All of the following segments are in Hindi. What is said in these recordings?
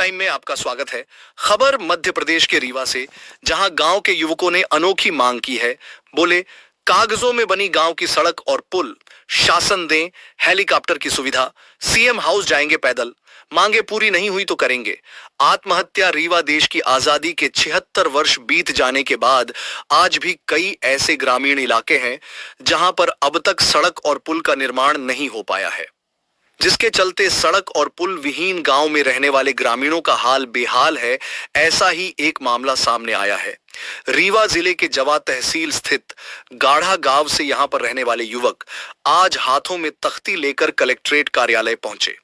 टाइम में आपका स्वागत है। खबर मध्य प्रदेश के रीवा से, जहां गांव के युवकों ने अनोखी मांग की है। बोले, कागजों में बनी गांव की सड़क और पुल शासन दें, हेलीकॉप्टर की सुविधा, सीएम हाउस जाएंगे पैदल, मांगे पूरी नहीं हुई तो करेंगे आत्महत्या। रीवा देश की आजादी के 76 वर्ष बीत जाने के बाद आज भी कई ऐसे ग्रामीण इलाके हैं जहां पर अब तक सड़क और पुल का निर्माण नहीं हो पाया है, जिसके चलते सड़क और पुल विहीन गांव में रहने वाले ग्रामीणों का हाल बेहाल है। ऐसा ही एक मामला सामने आया है। रीवा जिले के जवा तहसील स्थित गाढ़ा गांव से यहां पर रहने वाले युवक आज हाथों में तख्ती लेकर कलेक्ट्रेट कार्यालय पहुंचे।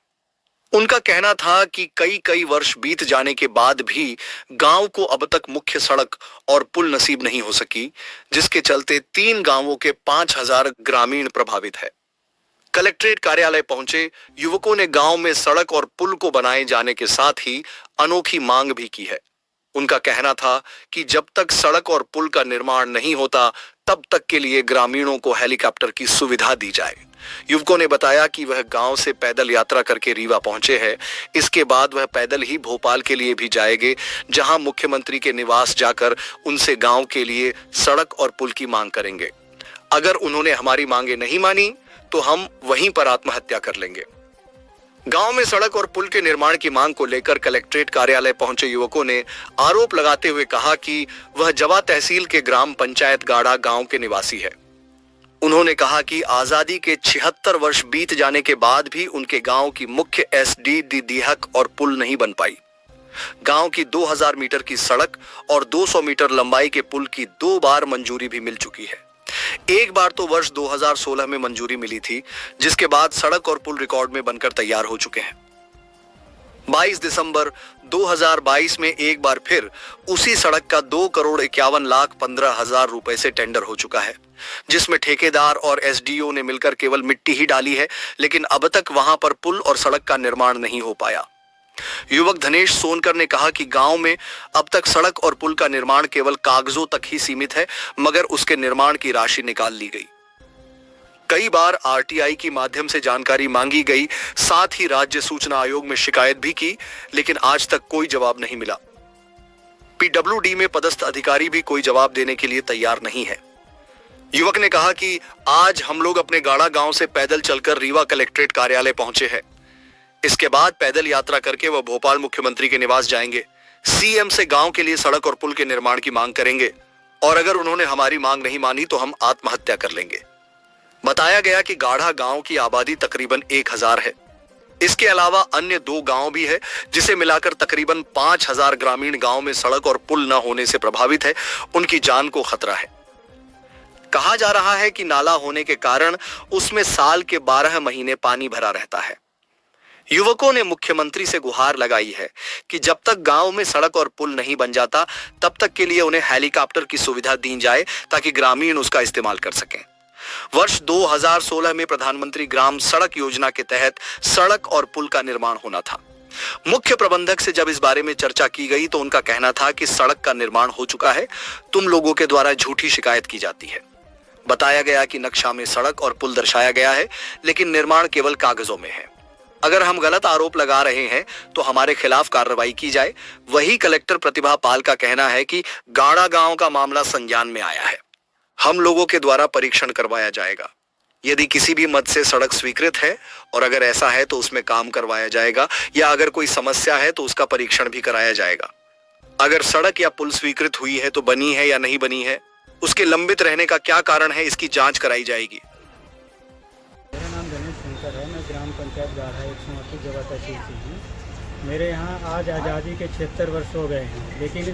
उनका कहना था कि कई वर्ष बीत जाने के बाद भी गांव को अब तक मुख्य सड़क और पुल नसीब नहीं हो सकी, जिसके चलते 3 गांवों के 5000 ग्रामीण प्रभावित है। कलेक्ट्रेट कार्यालय पहुंचे युवकों ने गांव में सड़क और पुल को बनाए जाने के साथ ही अनोखी मांग भी की है। उनका कहना था कि जब तक सड़क और पुल का निर्माण नहीं होता तब तक के लिए ग्रामीणों को हेलीकॉप्टर की सुविधा दी जाए। युवकों ने बताया कि वह गांव से पैदल यात्रा करके रीवा पहुंचे हैं। इसके बाद वह पैदल ही भोपाल के लिए भी जाएंगे, जहां मुख्यमंत्री के निवास जाकर उनसे गांव के लिए सड़क और पुल की मांग करेंगे। अगर उन्होंने हमारी मांगे नहीं मानी तो हम वहीं पर आत्महत्या कर लेंगे। गांव में सड़क और पुल के निर्माण की मांग को लेकर कलेक्ट्रेट कार्यालय पहुंचे युवकों ने आरोप लगाते हुए कहा कि वह जवा तहसील के ग्राम पंचायत गाढ़ा गांव के निवासी है। उन्होंने कहा कि आजादी के 76 वर्ष बीत जाने के बाद भी उनके गांव की मुख्य एसडी डीहक और पुल नहीं बन पाई। गांव की 2000 मीटर की सड़क और 200 मीटर लंबाई के पुल की 2 बार मंजूरी भी मिल चुकी है। एक बार तो वर्ष 2016 में मंजूरी मिली थी, जिसके बाद सड़क और पुल रिकॉर्ड में बनकर तैयार हो चुके हैं। 22 दिसंबर 2022 में एक बार फिर उसी सड़क का 2,51,15,000 रुपए से टेंडर हो चुका है, जिसमें ठेकेदार और एसडीओ ने मिलकर केवल मिट्टी ही डाली है, लेकिन अब तक वहां पर पुल और सड़क का निर्माण नहीं हो पाया। युवक धनेश सोनकर ने कहा कि गांव में अब तक सड़क और पुल का निर्माण केवल कागजों तक ही सीमित है, मगर उसके निर्माण की राशि निकाल ली गई। कई बार आरटीआई की माध्यम से जानकारी मांगी गई, साथ ही राज्य सूचना आयोग में शिकायत भी की, लेकिन आज तक कोई जवाब नहीं मिला। पीडब्ल्यूडी में पदस्थ अधिकारी भी कोई जवाब देने के लिए तैयार नहीं है। युवक ने कहा कि आज हम लोग अपने गाढ़ा गांव से पैदल चलकर रीवा कलेक्ट्रेट कार्यालय पहुंचे हैं। इसके बाद पैदल यात्रा करके वह भोपाल मुख्यमंत्री के निवास जाएंगे, सीएम से गांव के लिए सड़क और पुल के निर्माण की मांग करेंगे, और अगर उन्होंने हमारी मांग नहीं मानी तो हम आत्महत्या कर लेंगे। बताया गया कि गाढ़ा गांव की आबादी तकरीबन 1000 है। इसके अलावा अन्य 2 गांव भी है, जिसे मिलाकर तकरीबन 5000 ग्रामीण गांव में सड़क और पुल न होने से प्रभावित है। उनकी जान को खतरा है। कहा जा रहा है कि नाला होने के कारण उसमें साल के 12 महीने पानी भरा रहता है। युवकों ने मुख्यमंत्री से गुहार लगाई है कि जब तक गांव में सड़क और पुल नहीं बन जाता तब तक के लिए उन्हें हेलीकॉप्टर की सुविधा दी जाए, ताकि ग्रामीण उसका इस्तेमाल कर सकें। वर्ष 2016 में प्रधानमंत्री ग्राम सड़क योजना के तहत सड़क और पुल का निर्माण होना था। मुख्य प्रबंधक से जब इस बारे में चर्चा की गई तो उनका कहना था कि सड़क का निर्माण हो चुका है, तुम लोगों के द्वारा झूठी शिकायत की जाती है। बताया गया कि नक्शा में सड़क और पुल दर्शाया गया है, लेकिन निर्माण केवल कागजों में है। अगर हम गलत आरोप लगा रहे हैं तो हमारे खिलाफ कार्रवाई की जाए। वही कलेक्टर प्रतिभा पाल का कहना है कि गाढ़ा गांव का मामला संज्ञान में आया है, हम लोगों के द्वारा परीक्षण करवाया जाएगा। यदि किसी भी मद से सड़क स्वीकृत है और अगर ऐसा है तो उसमें काम करवाया जाएगा, या अगर कोई समस्या है तो उसका परीक्षण भी कराया जाएगा। अगर सड़क या पुल स्वीकृत हुई है तो बनी है या नहीं बनी है, उसके लंबित रहने का क्या कारण है, इसकी जांच कराई जाएगी। मैं ग्राम पंचायत गाढ़ा 108 जवा तहसील से हूँ। मेरे यहाँ आज आज़ादी के 76 वर्ष हो गए हैं, लेकिन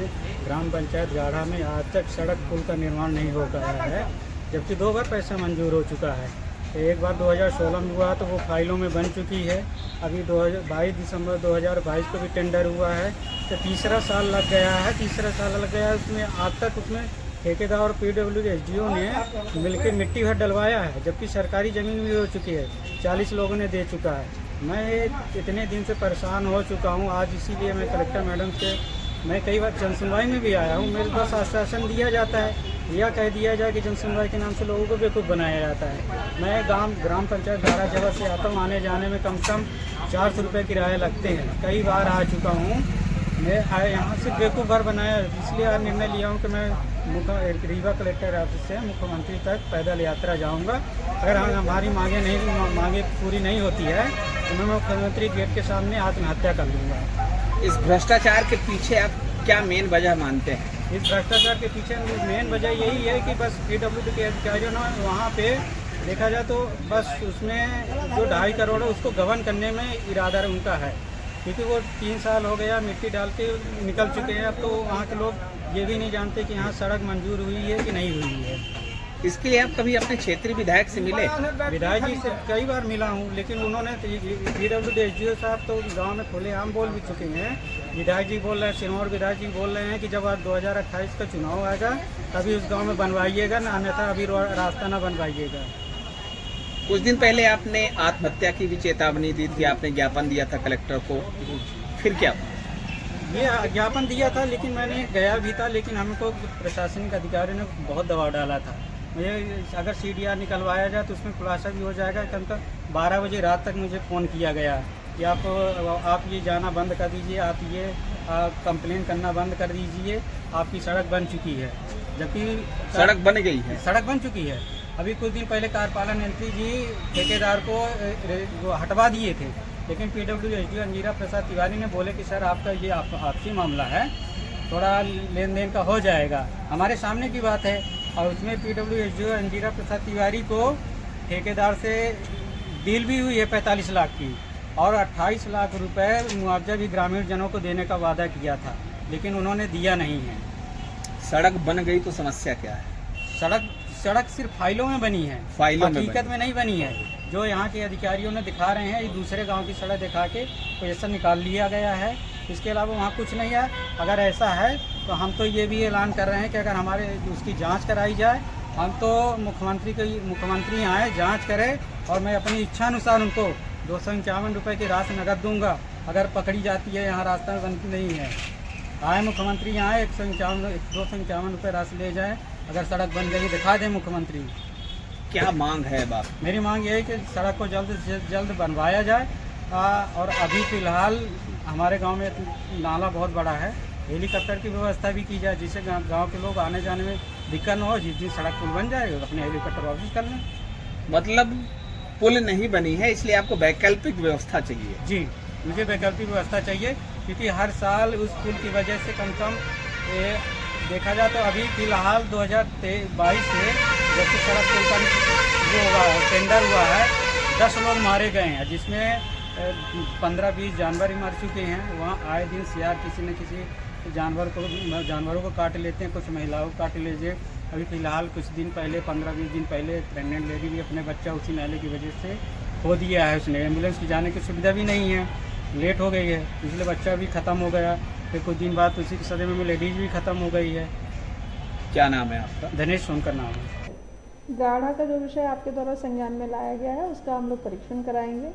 ग्राम पंचायत गाढ़ा में आज तक सड़क पुल का निर्माण नहीं हो पाया है, जबकि 2 बार पैसा मंजूर हो चुका है। एक बार 2016 में हुआ तो वो फाइलों में बन चुकी है। अभी 22 दिसंबर 2022 को भी टेंडर हुआ है, तो तीसरा साल लग गया है। उसमें आज तक उसमें ठेकेदार और पीडब्ल्यूडी एसडीओ ने मिलकर मिट्टी भर डलवाया है, जबकि सरकारी ज़मीन भी हो चुकी है, 40 लोगों ने दे चुका है। मैं इतने दिन से परेशान हो चुका हूँ। आज इसीलिए मैं कलेक्टर मैडम से मैं कई बार जनसुनवाई में भी आया हूँ। मेरे पास आश्वासन दिया जाता है यह कह दिया जाए कि जन सुनवाई के नाम से लोगों को बेवकूफ़ बनाया जाता है। मैं ग्राम पंचायत धारा जगह से आता हूँ, आने जाने में कम से कम 400 रुपये किराया लगते हैं। कई बार आ चुका हूँ, मैं यहाँ से बेवकूफ़ भर बनाया, इसलिए आज निर्णय लिया हूँ कि मैं रीवा कलेक्टर ऑफिस से मुख्यमंत्री तक पैदल यात्रा जाऊँगा। अगर हमारी मांगे पूरी नहीं होती है तो मैं मुख्यमंत्री गेट के सामने आत्महत्या कर लूँगा। इस भ्रष्टाचार के पीछे आप क्या मेन वजह मानते हैं? इस भ्रष्टाचार के पीछे मेन वजह यही है कि बस PWD के अधिकारियों ने वहाँ पे देखा जाए तो बस उसमें जो 2.5 करोड़ है उसको गबन करने में इरादा उनका है, क्योंकि वो 3 साल हो गया मिट्टी डाल के निकल चुके हैं। अब तो वहाँ के लोग ये भी नहीं जानते कि यहाँ सड़क मंजूर हुई है कि नहीं हुई है। इसके लिए आप कभी अपने क्षेत्रीय विधायक से मिले? विधायक जी से कई बार मिला हूँ, लेकिन उन्होंने PWD SDO साहब तो गांव में खुलेआम बोल भी चुके हैं। विधायक जी बोल रहे हैं, सिरमौर विधायक जी बोल रहे हैं कि जब आज 2028 का चुनाव आएगा तभी उस गांव में बनवाइएगा, ना अन्यथा अभी रास्ता ना बनवाइएगा। कुछ दिन पहले आपने आत्महत्या की भी चेतावनी दी थी, आपने ज्ञापन दिया था कलेक्टर को, फिर क्या? ये ज्ञापन दिया था, लेकिन मैंने गया भी था, लेकिन हमको प्रशासनिक अधिकारी ने बहुत दबाव डाला था। मुझे अगर CDR निकलवाया जाए तो उसमें खुलासा भी हो जाएगा। कम तक 12 बजे रात तक मुझे फ़ोन किया गया कि आप ये जाना बंद कर दीजिए, आप ये कंप्लेन करना बंद कर दीजिए, आपकी सड़क बन चुकी है। जबकि सड़क बन गई है, सड़क बन चुकी है। अभी कुछ दिन पहले कार्यपालन मंत्री जी ठेकेदार को हटवा दिए थे, लेकिन PWD SDO अंजीरा प्रसाद तिवारी ने बोले कि सर आपका ये आपसी मामला है, थोड़ा लेन देन का हो जाएगा। हमारे सामने की बात है, और उसमें PWD SDO अंजीरा प्रसाद तिवारी को ठेकेदार से डील भी हुई है 45 लाख की, और 28 लाख रुपए मुआवजा भी ग्रामीण जनों को देने का वादा किया था, लेकिन उन्होंने दिया नहीं है। सड़क बन गई तो समस्या क्या है? सड़क सिर्फ फाइलों में बनी है, हकीकत में नहीं बनी है। जो यहाँ के अधिकारियों ने दिखा रहे हैं, ये दूसरे गांव की सड़क दिखा के पैसा निकाल लिया गया है, इसके अलावा वहाँ कुछ नहीं है। अगर ऐसा है तो हम तो ये भी ऐलान कर रहे हैं कि अगर हमारे उसकी जांच कराई जाए, हम तो मुख्यमंत्री आए, जांच करें, और मैं अपनी इच्छानुसार उनको 251 रुपये की राशि नकद दूंगा अगर पकड़ी जाती है यहाँ रास्ता में बनती नहीं है। आए मुख्यमंत्री यहाँ 251 रुपये राशि ले जाए, अगर सड़क बन गई दिखा दें मुख्यमंत्री। क्या मांग है बाप? मेरी मांग ये है कि सड़क को जल्द से जल्द बनवाया जाए, और अभी फ़िलहाल हमारे गांव में नाला बहुत बड़ा है, हेलीकॉप्टर की व्यवस्था भी की जाए, जिससे गांव के लोग आने जाने में दिक्कत न हो। जिस दिन सड़क पुल बन जाए अपने हेलीकॉप्टर ऑफिस कर लें। मतलब पुल नहीं बनी है, इसलिए आपको वैकल्पिक व्यवस्था चाहिए? जी, मुझे वैकल्पिक व्यवस्था चाहिए, क्योंकि हर साल उस पुल की वजह से कम से कम देखा जाए तो अभी फ़िलहाल 2022 से जब से सड़क पुल का जो टेंडर हुआ है 10 लोग मारे गए हैं, जिसमें 15-20 जानवर ही मर चुके हैं। वहाँ आए दिन सियार किसी न किसी जानवरों को काट लेते हैं, कुछ महिलाओं को काट लीजिए। अभी फ़िलहाल कुछ दिन पहले 15-20 दिन पहले प्रेग्नेंट लेडी भी अपने बच्चा उसी नाले की वजह से खो दिया है। उसने एम्बुलेंस की जाने की सुविधा भी नहीं है, लेट हो गई है, इसलिए बच्चा भी ख़त्म हो गया। फिर कुछ दिन बाद उसी के सदमे में लेडीज भी ख़त्म हो गई है। क्या नाम है आपका? धनेश सोनकर नाम है। गाढ़ा का जो विषय आपके द्वारा संज्ञान में लाया गया है उसका हम लोग परीक्षण कराएंगे,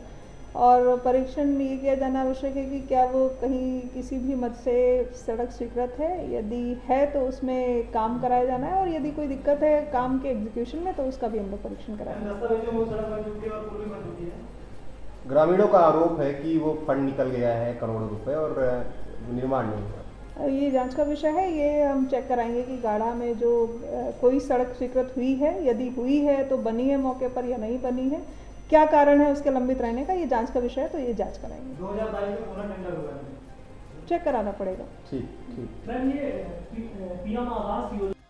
और परीक्षण ये किया जाना आवश्यक है कि क्या वो कहीं किसी भी मद से सड़क स्वीकृत है, यदि है तो उसमें काम कराया जाना है, और यदि कोई दिक्कत है काम के एग्जीक्यूशन में तो उसका भी हम लोग परीक्षण कराएंगे। ग्रामीणों का आरोप है कि वो फंड निकल गया है करोड़ों रुपए और निर्माण नहीं हुआ। ये जांच का विषय है, ये हम चेक कराएंगे कि गाढ़ा में जो कोई सड़क स्वीकृत हुई है, यदि हुई है तो बनी है मौके पर या नहीं बनी है, क्या कारण है उसके लंबित रहने का, ये जांच का विषय है, तो ये जांच कराएंगे। 2022 में पूरा टेंडर हुआ है, चेक कराना पड़ेगा। ठीक। ये PM आवास योजना